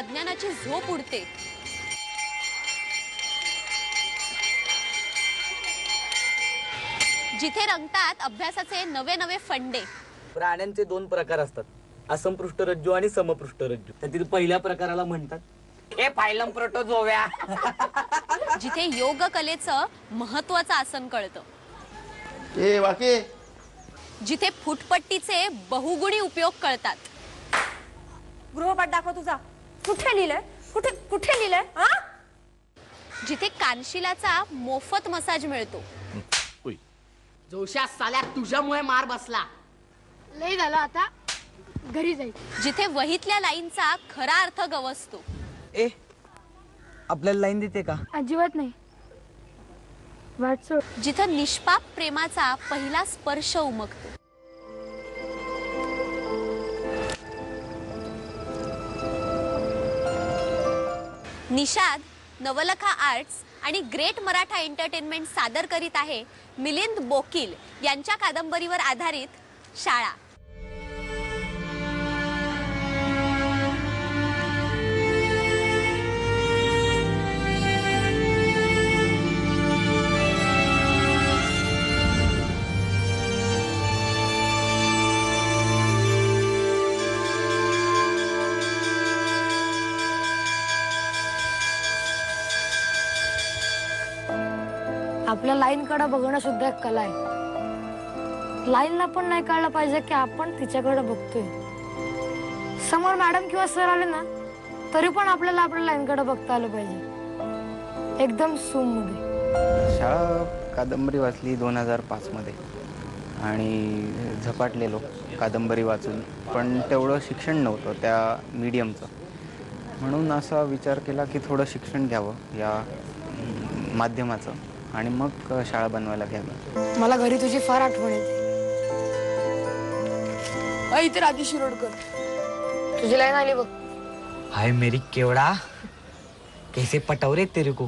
अज्ञानाची झोप उडते। जिथे रंगतात अभ्यासाचे नवे नवे फंडे। प्राण्यांचे दोन प्रकार असतात, असंपृष्ठरज्जू आणि समपृष्ठरज्जू। त्यातील पहिल्या प्रकाराला म्हणतात ए फायलम प्रोटोझोव्या। जिथे योग कलेचं महत्त्वाचं आसन कळतं। ए वाके। जिथे फुटपट्टीचे बहुगुणी उपयोग कळतात। गृहपाठ दाखव तुझा। कुठे लिहिलंय? कुठे कुठे लिहिलंय? हा? जिथे कानशिलाचा मोफत मसाज मिळतो। जोशा साल्या तुझ्यामुळे मार बसला। लय झालं, आता घरी जाईल। जिथे वहीतल्या लाईनचा खरा अर्थ गवसतो। ए आपल्याला लाईन देते का? अजिबात नाही। वाटसो जिथे निष्पाप प्रेमाचा पहिला स्पर्श उमगतो। निषाद नवलखा आर्ट्स आणि ग्रेट मराठा एंटरटेनमेंट सादर करीत आहे मिलिंद बोकील यांच्या कादंबरीवर आधारित शाळा। आपल्या लाईन कडे बघणं सुद्धा एक कला आहे। लाईनला पण नाही कळलं पाहिजे की आपण तिच्याकडे बघतोय। समोर मॅडम किंवा सर आले ना तरी पण आपल्याला आपल्या लाईन कडे बघता आलं पाहिजे, एकदम सूम मध्ये। शाळा कादंबरी वाचली 2005 मध्ये आणि झपाटलेलो कादंबरी वाचून, पण तेवढं शिक्षण नव्हतं त्या मीडियमचं, म्हणून असा विचार केला की थोडं शिक्षण घ्यावं या माध्यमाचं आणि मग शाळा बनवायला घ्यावी। मला घरी तुझी फार आठवण येते। इथे राधी शिरोडकर तुझी लाईन आली बघ। हाय मेरी केवड़ा, कैसे पटवरे तेरे को।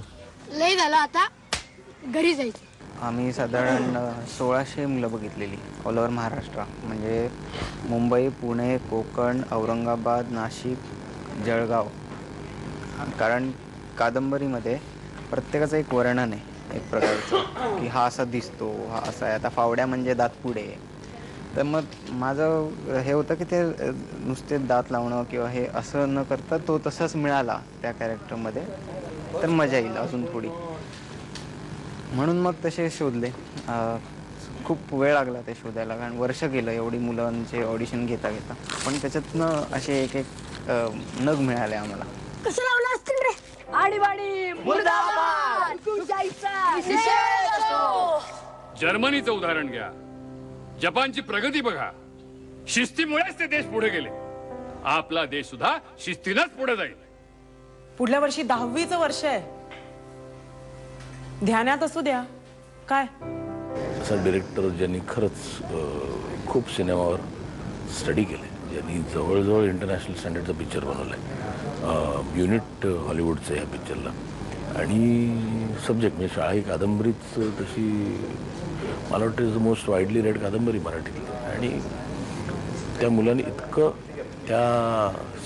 लय झालं, आता घरी जायचं। आम्ही साधारण 1600 मुलं बघितलेली ऑल ओव्हर महाराष्ट्र, म्हणजे मुंबई, पुणे, कोकण, औरंगाबाद, नाशिक, जळगाव। कारण कादंबरीमध्ये प्रत्येकाचं एक वर्णन आहे एक प्रकारचं, की हा असा दिसतो, हा असा आहे। आता फावड्या म्हणजे दात पुढे, तर मग माझं हे होतं की ते नुसते दात लावणं किंवा हे असं न करता तो तसाच मिळाला त्या कॅरेक्टरमध्ये तर मजा येईल अजून थोडी, म्हणून मग तसे शोधले। खूप वेळ लागला ते शोधायला, कारण वर्ष गेलं एवढी मुलांचे ऑडिशन घेता घेता, पण त्याच्यातनं असे एक एक नग मिळाले आम्हाला। कसं लावलं असतील रे? आडीवाडी मुर्दाबाद तुझ्याचा निषेध असो। जर्मनीचं उदाहरण घ्या, जपानची प्रगती बघा, शिस्तीमुळेच ते देश पुढे गेले। आपला देश सुद्धा शिस्तीनंच पुढे जाईल। पुढल्या वर्षी 10वीचं वर्ष आहे, ध्यानात असू द्या। काय असा डिरेक्टर ज्यांनी खरंच खूप सिनेमावर स्टडी केले, ज्यांनी जवळजवळ इंटरनॅशनल स्टँडर्डचा पिक्चर बनवलाय, युनिट हॉलिवूडचं ह्या पिक्चरला, आणि सब्जेक्ट म्हणजे शाळा ही कादंबरीच तशी मला वाटतं is the most widely red कादंबरी मराठीतली, आणि त्या मुलांनी इतकं त्या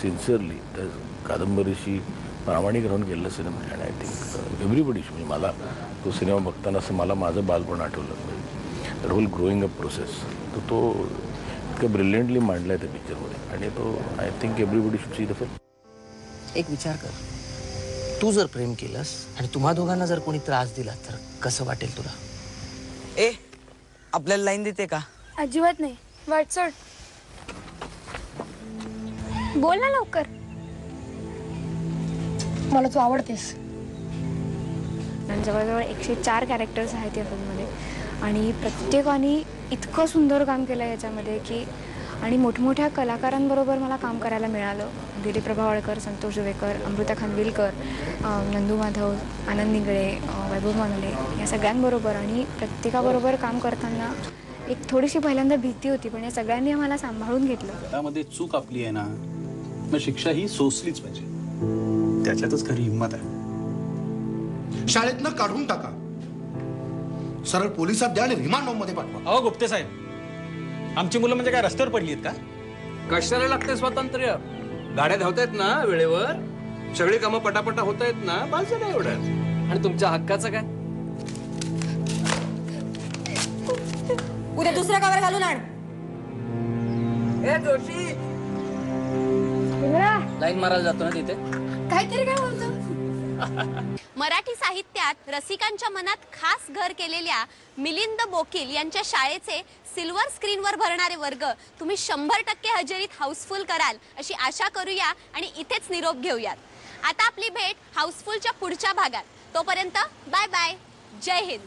सिन्सिअरली त्या कादंबरीशी प्रामाणिक राहून केलेला सिनेमा आहे। आणि आय थिंक एव्हरीबडी, म्हणजे मला तो सिनेमा बघताना असं मला माझं बालपण आठवलं, म्हणजे that whole growing up process तो इतकं ब्रिलियंटली मांडला आहे त्या पिक्चरमध्ये, आणि तो I think everybody should see the film. एक विचार कर, तू जर प्रेम केलंस आणि तुम्हा दोघांना जर कोणी त्रास दिला तर कसं वाटेल तुला? ए आपल्याला लाईन देते का? अजिबात नाही। वाटसोड बोल ना लवकर। मला तू आवडतेस। जवळजवळ 104 कॅरेक्टर्स आहेत या फिल्ममध्ये आणि प्रत्येकाने इतकं सुंदर काम केलं याच्यामध्ये की, आणि मोठमोठ्या कलाकारांबरोबर मला काम करायला मिळालं। दिलीप प्रभावळकर, संतोष जुवेकर, अमृता खानविलकर, नंदू माधव, आनंद निगळे, वैभव मानले या सगळ्यांबरोबर, आणि प्रत्येकाबरोबर काम करताना एक थोडीशी पहिल्यांदा भीती होती, पण या सगळ्यांनी आम्हाला सांभाळून घेतलं। त्यामध्ये चूक आपली आहे ना, मग शिक्षा ही सोसलीच पाहिजे, त्याच्यातच खरी हिंमत आहे। शाळेतनं काढून टाका, सरळ पोलिसात द्या आणि रिमांड होम मध्ये पाठवा। अहो गुप्ते साहेब, आमची मुलं म्हणजे काय रस्त्यावर पडली आहेत का? कशाला लागते स्वातंत्र्य? गाड्या धावतायत ना वेळेवर, सगळी कामं पटापटा होत आहेत ना, बस झालं एवढं. आणि तुमच्या हक्काचं काय? उद्या दुसऱ्या कावर घालून आण. जोशी लाईन मारायला जातो ना तिथे. काहीतरी काय बोलतो. मराठी साहित्यात रसिकांच्या मनात खास घर केलेल्या मिलिंद बोकील यांच्या शाळेचे सिल्वर स्क्रीनवर भरणारे वर्ग तुम्ही 100% हजेरीत हाऊसफुल कराल अशी आशा करूया आणि इथेच निरोप घेऊयात. आता आपली भेट हाऊसफुलच्या पुढच्या भागात. तोपर्यंत बाय बाय. जय हिंद.